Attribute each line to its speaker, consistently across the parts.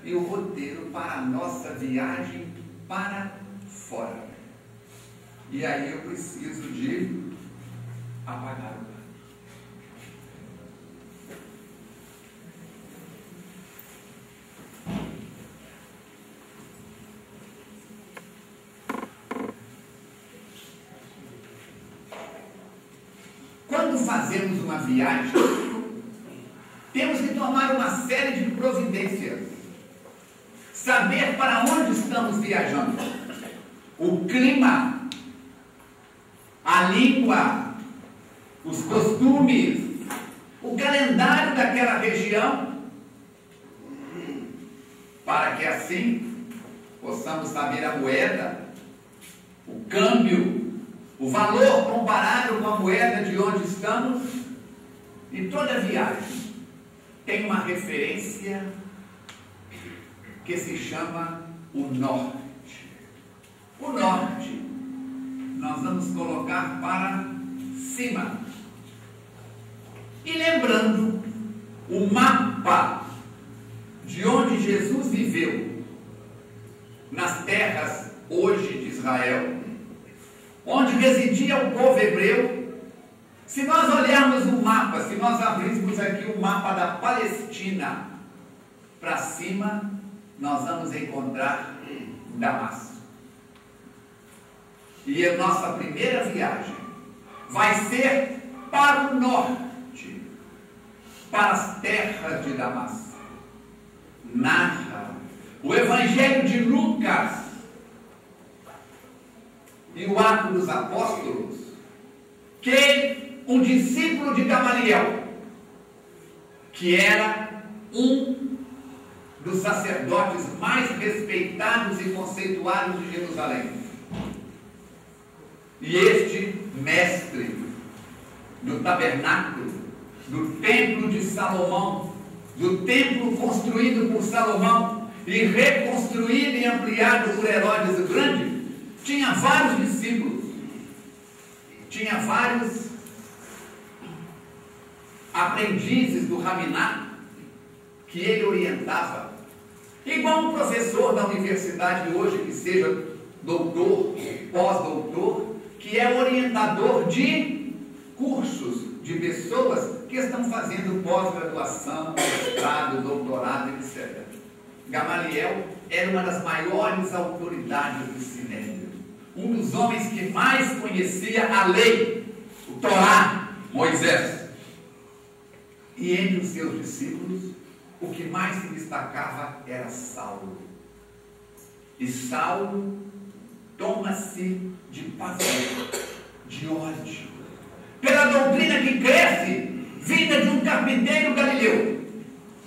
Speaker 1: e o roteiro para a nossa viagem para fora. E aí eu preciso de apagar o plano. Quando fazemos uma viagem, temos que tomar uma série de providências. Saber para onde estamos viajando. O clima, a língua, os costumes, o calendário daquela região, para que assim possamos saber a moeda, o câmbio, o valor comparado com a moeda de onde estamos. E toda viagem tem uma referência que se chama o norte. O norte nós vamos colocar para cima. E lembrando o mapa de onde Jesus viveu, nas terras hoje de Israel, onde residia o povo hebreu. Se nós olharmos o mapa, se nós abrirmos aqui o mapa da Palestina para cima, nós vamos encontrar Damasco. E a nossa primeira viagem vai ser para o norte, para as terras de Damasco. Narra o Evangelho de Lucas e o Atos dos Apóstolos que um discípulo de Gamaliel, que era um dos sacerdotes mais respeitados e conceituados de Jerusalém, e este mestre do tabernáculo, do templo de Salomão, do templo construído por Salomão e reconstruído e ampliado por Herodes o Grande, tinha vários discípulos, tinha vários aprendizes do Rabiná que ele orientava, igual um professor da universidade hoje, que seja doutor, pós-doutor, que é orientador de cursos de pessoas que estão fazendo pós-graduação, mestrado, doutorado, etc. Gamaliel era uma das maiores autoridades do Sinédrio, um dos homens que mais conhecia a lei, o Torá, Moisés. E entre os seus discípulos, o que mais se destacava era Saulo. E Saulo toma-se de pavor, de ódio, pela doutrina que cresce, vinda de um carpinteiro galileu.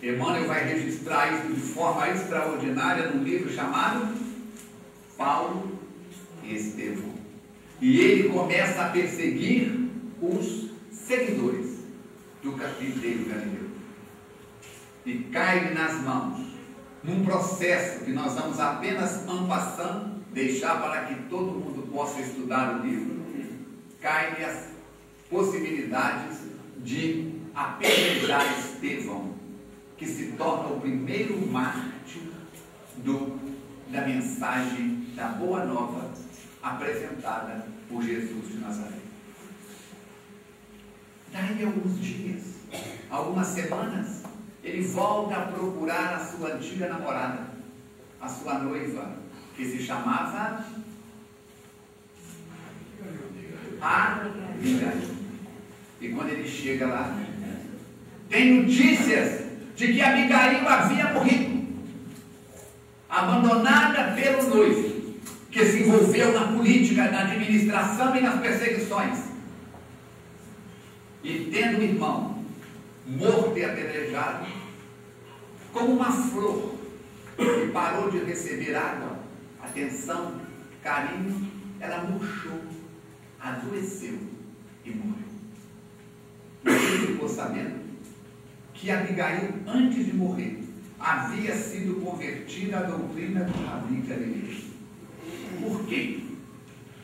Speaker 1: Emmanuel vai registrar isso de forma extraordinária num livro chamado Paulo e Estevão. E ele começa a perseguir os seguidores do carpinteiro galileu. E cai-lhe nas mãos, num processo que nós vamos apenas en passant deixar para que todo mundo possa estudar o livro, cai-lhe as possibilidades de apedrejar Estevão, que se torna o primeiro mártir da mensagem da Boa Nova apresentada por Jesus de Nazaré. Daí alguns dias, algumas semanas, ele volta a procurar a sua antiga namorada, a sua noiva, que se chamava Abigail. E quando ele chega lá, tem notícias de que Abigail havia morrido, abandonada pelo noivo, que se envolveu na política, na administração e nas perseguições. E tendo o irmão morto e apedrejado, como uma flor que parou de receber água, atenção, carinho, ela murchou, adoeceu e morreu. Ele ficou sabendo que Abigail, antes de morrer, havia sido convertida à doutrina do Rabi Galileu. Por quê?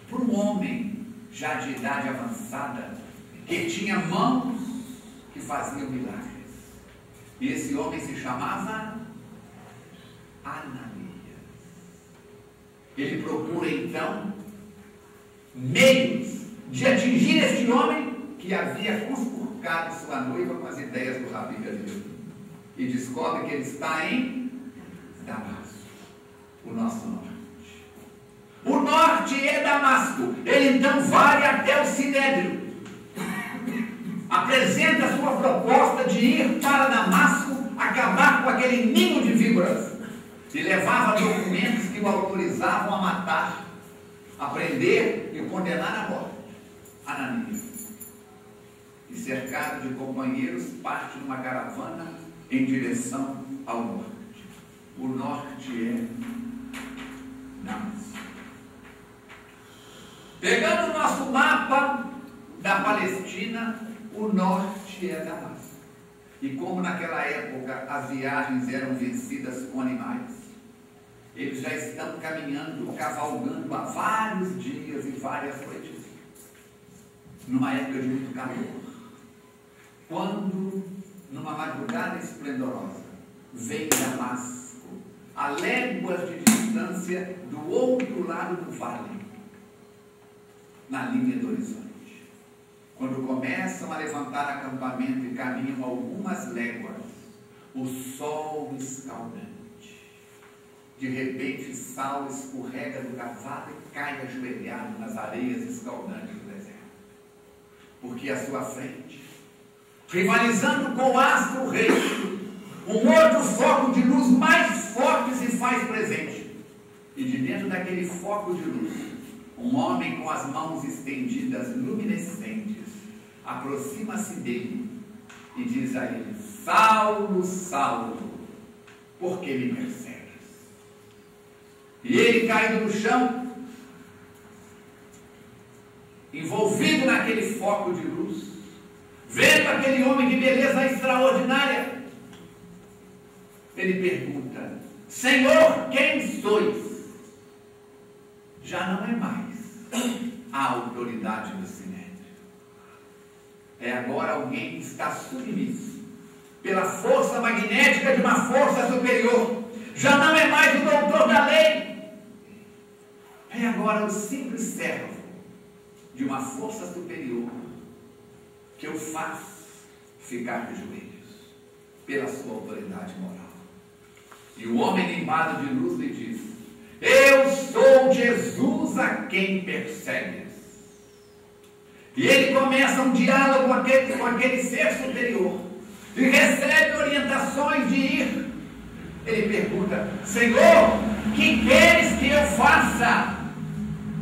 Speaker 1: Por um homem já de idade avançada, que tinha mãos que faziam milagres. E esse homem se chamava Ananias. Ele procura então meios de atingir este homem que havia conspurcado sua noiva com as ideias do Rabi Galileu. E descobre que ele está em Damasco, o nosso norte. O norte é Damasco. Ele então vai até o Sinédrio, apresenta a sua proposta de ir para Damasco, acabar com aquele ninho de víboras, e levava documentos que o autorizavam a matar, a prender e condenar à morte Ananias. E cercado de companheiros, parte numa caravana em direção ao norte. O norte é Damasco. Pegando o nosso mapa da Palestina, o norte é Damasco. E como naquela época as viagens eram vencidas com animais, eles já estão caminhando, cavalgando há vários dias e várias noites, numa época de muito calor. Quando, numa madrugada esplendorosa, vem Damasco, a léguas de distância do outro lado do vale, na linha do horizonte. Quando começam a levantar acampamento e caminham algumas léguas, o sol escaldante. De repente, Saulo escorrega do cavalo e cai ajoelhado nas areias escaldantes do deserto. Porque à sua frente, rivalizando com o astro rei, um outro foco de luz mais forte se faz presente. E de dentro daquele foco de luz, um homem com as mãos estendidas, luminescentes, aproxima-se dele e diz a ele: Saulo, Saulo, por que me persegues? E ele caído no chão, envolvido naquele foco de luz, vendo aquele homem de beleza extraordinária, ele pergunta: Senhor, quem sois? Já não é mais a autoridade do Sinédrio. É agora alguém que está submisso pela força magnética de uma força superior. Já não é mais o doutor da lei. É agora o simples servo de uma força superior que eu faço ficar de joelhos pela sua autoridade moral. E o homem limbado de luz lhe diz: Eu sou Jesus a quem persegues. E ele começa um diálogo com aquele ser superior e recebe orientações de ir. Ele pergunta: Senhor, que queres que eu faça?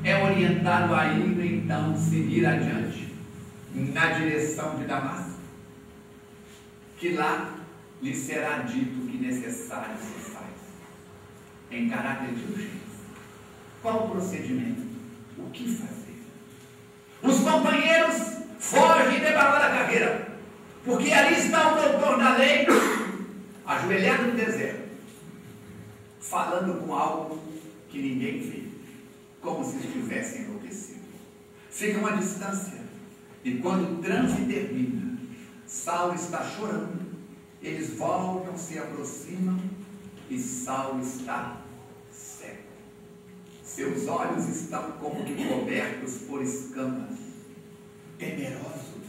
Speaker 1: É orientado a ir então seguir adiante na direção de Damasco, que lá lhe será dito que necessário se faz, em caráter de urgência. Qual o procedimento? O que fazer? Os companheiros fogem debalar a carreira, porque ali está o doutor da lei, ajoelhado no deserto, falando com algo que ninguém vê, como se estivesse enlouquecido. Ficam à distância, e quando o transe termina, Saulo está chorando, eles voltam, se aproximam, e Saulo está cego. Seus olhos estão como que cobertos por escamas. Temerosos,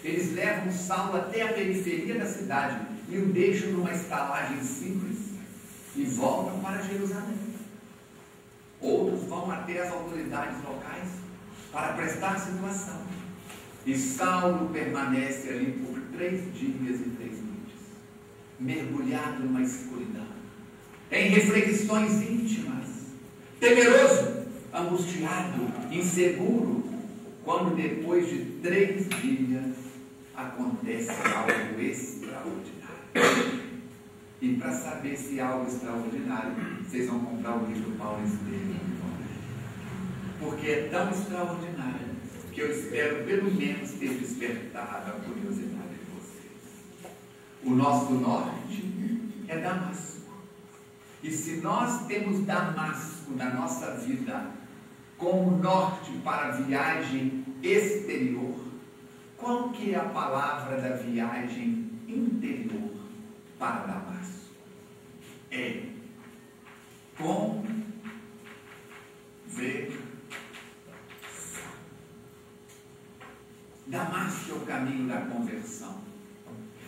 Speaker 1: eles levam Saulo até a periferia da cidade e o deixam numa estalagem simples e voltam para Jerusalém. Outros vão até as autoridades locais para prestar situação. E Saulo permanece ali por 3 dias e 3 noites, mergulhado numa escuridão, em reflexões íntimas, temeroso, angustiado, inseguro, quando depois de 3 dias acontece algo extraordinário. E para saber se é algo extraordinário, vocês vão comprar o livro Paulo Estevam, porque é tão extraordinário que eu espero pelo menos ter despertado a curiosidade de vocês. O nosso norte é Damasco. E se nós temos Damasco na nossa vida como norte para a viagem exterior, qual que é a palavra da viagem interior para Damasco? É caminho da conversão.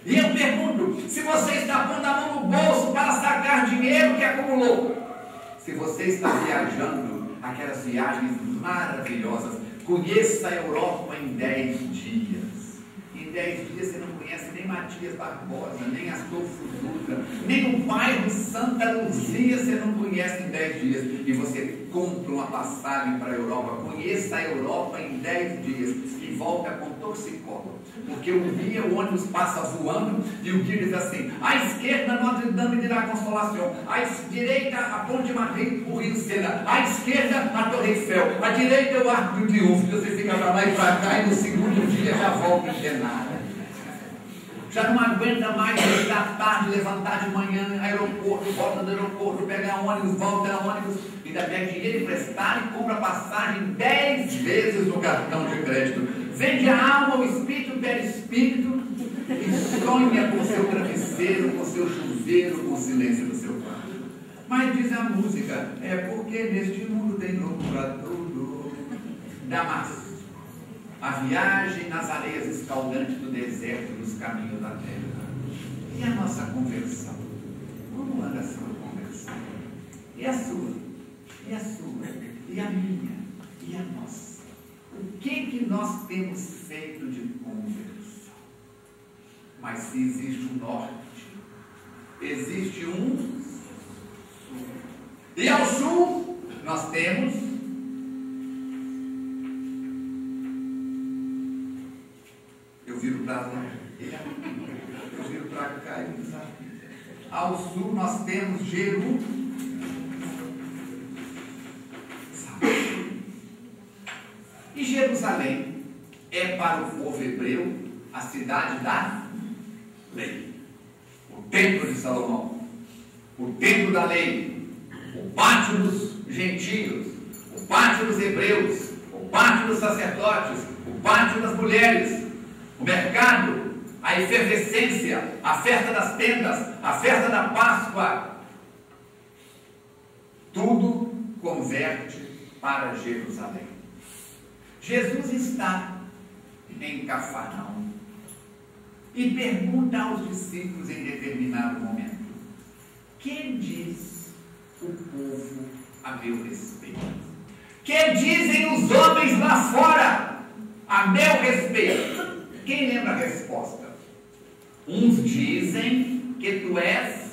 Speaker 1: E eu pergunto, se você está pondo a mão no bolso para sacar dinheiro que acumulou, se você está viajando aquelas viagens maravilhosas, conheça a Europa em 10 dias. Em 10 dias você não conhece nem Matias Barbosa, nem Astolfo Dutra, nem o bairro Santa Luzia você não conhece em 10 dias. E você compra uma passagem para a Europa, conheça a Europa em 10 dias e volta com torcicolo. Porque um dia o ônibus passa voando e o guia diz assim: à esquerda Notre Dame de la Consolação, à direita a Ponte Madrid, o Rio Sena, à esquerda a Torre Eiffel, à direita o Arco do Triunfo. Você fica para lá e para cá e no segundo dia já volta internada. Já não aguenta mais estar tarde, levantar de manhã, aeroporto, volta do aeroporto, pega ônibus, volta a ônibus, ainda pega dinheiro emprestado e compra passagem 10 vezes no cartão de crédito. Vende a alma, o espírito, o perispírito e sonha com o seu travesseiro, com o seu chuveiro, com o silêncio do seu quarto. Mas diz a música, é porque neste mundo tem louco para tudo. Damasco, a viagem nas areias escaldantes do deserto, dos caminhos da terra. E a nossa conversão? Como anda a sua conversão? E a sua? E a sua? E a minha? E a nossa? O que nós temos feito de conversão? Mas se existe um norte, existe um sul. E ao sul, nós temos eu viro para lá, eu viro para cá. Ao sul, nós temos Jerusalém. E Jerusalém é para o povo hebreu a cidade da lei, o templo de Salomão, o templo da lei, o pátio dos gentios, o pátio dos hebreus, o pátio dos sacerdotes, o pátio das mulheres, o mercado, a efervescência, a festa das tendas, a festa da Páscoa. Tudo converte para Jerusalém. Jesus está em Cafarnaum e pergunta aos discípulos em determinado momento: que diz o povo a meu respeito? Que dizem os homens lá fora a meu respeito? Quem lembra a resposta? Uns dizem que tu és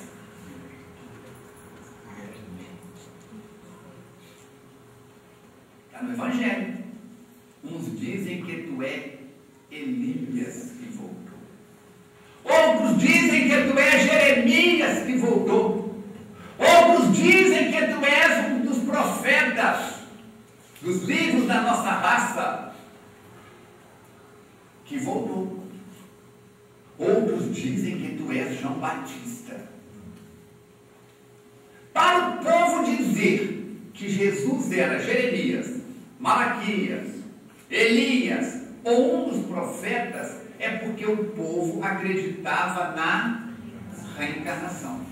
Speaker 1: está no Evangelho. Uns dizem que tu é Elias que voltou. Outros dizem que tu és Jeremias que voltou. Outros dizem que tu és um dos profetas dos livros da nossa raça que voltou. Outros dizem que tu és João Batista. Para o povo dizer que Jesus era Jeremias, Malaquias, Elias ou um dos profetas, é porque o povo acreditava na reencarnação.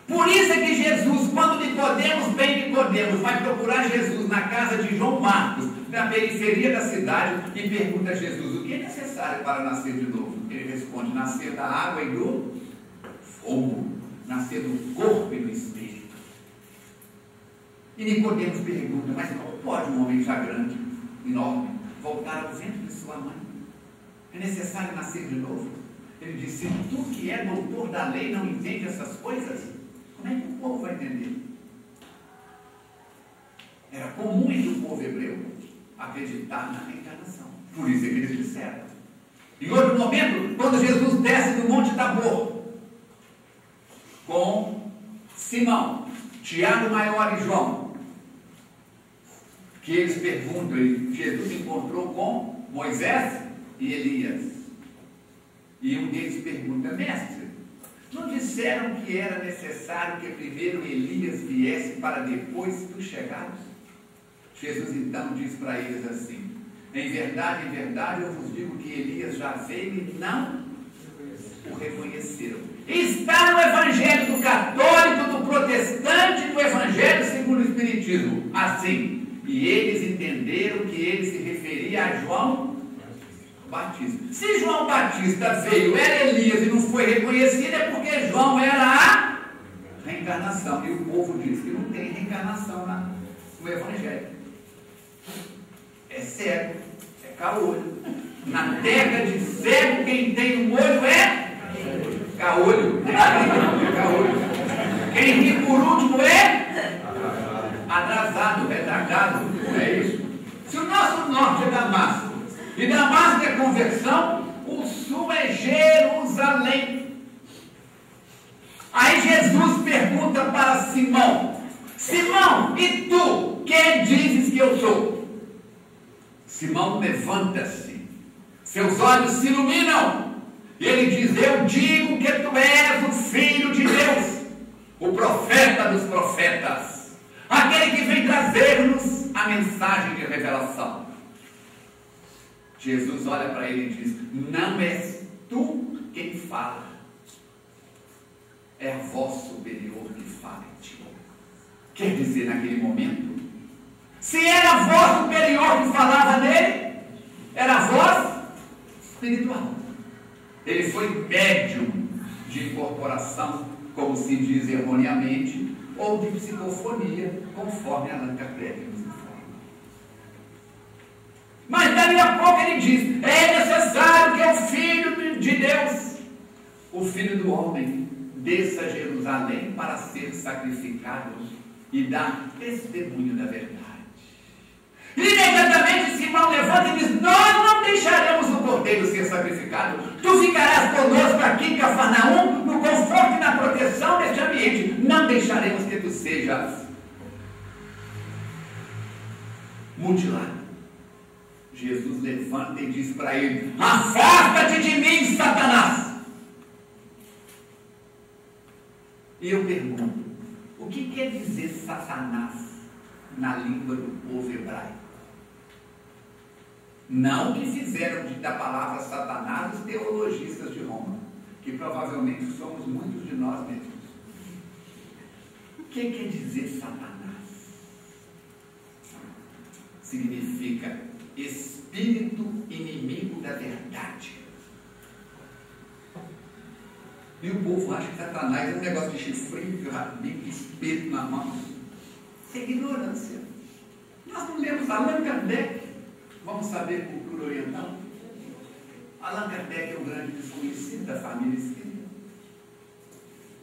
Speaker 1: Por isso é que Jesus, quando Nicodemos vai procurar Jesus na casa de João Marcos, na periferia da cidade, e pergunta a Jesus: o que é necessário para nascer de novo? Ele responde: nascer da água e do fogo, nascer do corpo e do espírito. E Nicodemos pergunta: mas como pode um homem já grande, enorme, voltar ao ventre de sua mãe? É necessário nascer de novo? Ele disse: tu que é doutor da lei não entende essas coisas? Como é que o povo vai entender? Era comum entre o povo hebreu acreditar na reencarnação. Por isso é que eles disseram. Em outro momento, quando Jesus desce do Monte Tabor com Simão, Tiago maior e João, que eles perguntam, Jesus encontrou com Moisés e Elias. E um deles pergunta: mestre, não disseram que era necessário que primeiro Elias viesse para depois tu chegares? Jesus então diz para eles assim: em verdade, eu vos digo que Elias já veio e não o reconheceram. Está no Evangelho do católico, do protestante, do Evangelho segundo o Espiritismo, assim. E eles entenderam que ele se referia a João Batista. Se João Batista veio, era Elias e não foi reconhecido, é porque João era a reencarnação. E o povo diz que não tem reencarnação no Evangelho. É cego, é caolho. Na terra de cego, quem tem um olho é caolho. É caolho. Quem ri por último é atrasado, retardado. É isso. Se o nosso norte é Damasco, e Damasco é conversão, o sul é Jerusalém. Aí Jesus pergunta para Simão: Simão, e tu, quem dizes que eu sou? Simão levanta-se, seus olhos se iluminam, e ele diz: eu digo que tu és o Filho de Deus, o profeta dos profetas, aquele que vem trazer-nos a mensagem de revelação. Jesus olha para ele e diz: não és tu quem fala, é a voz superior que fala em ti. Quer dizer, naquele momento, se era a voz superior que falava nele, era a voz espiritual. Ele foi médium de incorporação, como se diz erroneamente, ou de psicofonia, conforme Allan Kardec nos informa. Mas dali a pouco ele diz: é necessário que o Filho de Deus, o Filho do homem, desça a Jerusalém para ser sacrificado e dar testemunho da verdade. Imediatamente Simão levanta e diz: nós não deixaremos o cordeiro ser sacrificado. Tu ficarás conosco aqui em Cafarnaum, no conforto e na proteção deste ambiente. Não deixaremos que tu sejas mutilado. Jesus levanta e diz para ele: afasta-te de mim, Satanás. E eu pergunto: o que quer dizer Satanás na língua do povo hebraico? Não que fizeram da palavra Satanás os teologistas de Roma, que provavelmente somos muitos de nós mesmos. O que quer dizer Satanás? Significa espírito inimigo da verdade. E o povo acha que Satanás é um negócio de chifrinho, de espírito na mão. Isso é ignorância. Nós não lemos Allan Kardec. Vamos saber cultura oriental? Allan Kardec é um grande desconhecido da família espírita.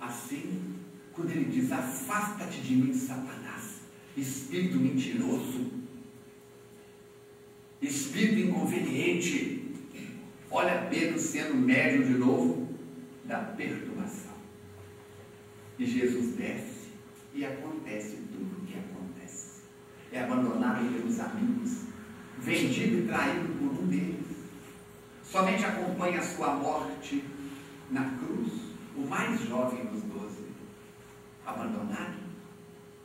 Speaker 1: Assim, quando ele diz: afasta-te de mim, Satanás, espírito mentiroso, espírito inconveniente. Olha Pedro sendo médium de novo da perturbação. E Jesus desce e acontece tudo o que acontece. É abandonado pelos amigos, vendido e traído por um deles. Somente acompanha a sua morte na cruz o mais jovem dos 12. Abandonado,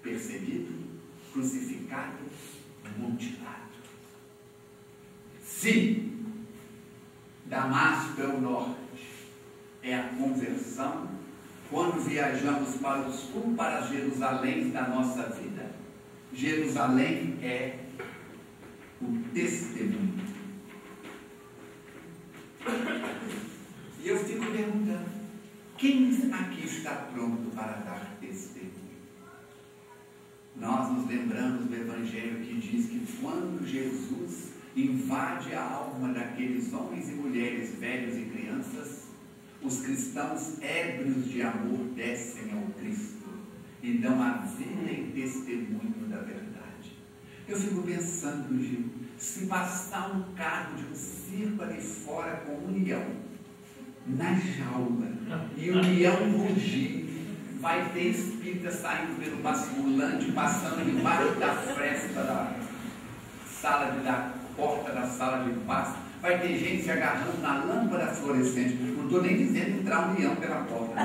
Speaker 1: perseguido, crucificado, mutilado. Sim, Damasco é o norte, é a conversão. Quando viajamos para o sul, para as Jerusaléns da nossa vida, Jerusalém é o testemunho. E eu fico perguntando: quem aqui está pronto para dar testemunho? Nós nos lembramos do Evangelho que diz que quando Jesus invade a alma daqueles homens e mulheres, velhos e crianças, os cristãos ébrios de amor descem ao Cristo e dão a vida em testemunho da verdade. Eu fico pensando, Gil, se passar um carro de um circo ali fora com um leão na jaula e o leão rugir, vai ter espírita saindo pelo basculante, passando debaixo da fresta da sala da porta da sala de paz. Vai ter gente se agarrando na lâmpada fluorescente. Não estou nem dizendo entrar um leão pela porta.